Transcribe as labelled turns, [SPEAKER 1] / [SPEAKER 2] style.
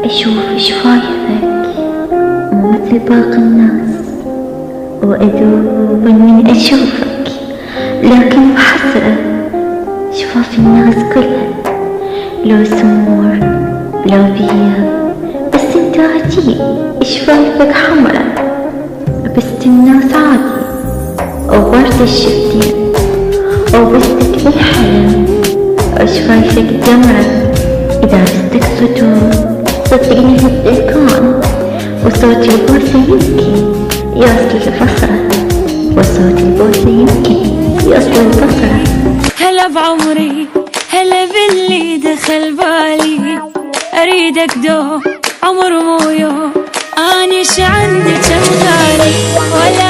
[SPEAKER 1] أشوف شفايفك مو مثل باقي الناس، وأذوب من أشوفك، لكن بحسرة شفاف الناس كلها لو سمور بلا بيض، بس انت عجيب شفايفك حمرا، بس الناس عادي أو برد الشفتين أو بستك بالحلم، أو شفايفك جمرة إذا بستك سطور صدقني هالدكان، وصوت البوسة يمكن يوصل البصرة، وصوت البوسة يمكن يوصل البصرة.
[SPEAKER 2] هلا بعمري، هلا باللي دخل بالي، أريدك دوم عمر مو يوم، أني ش عندي كم غالي ولا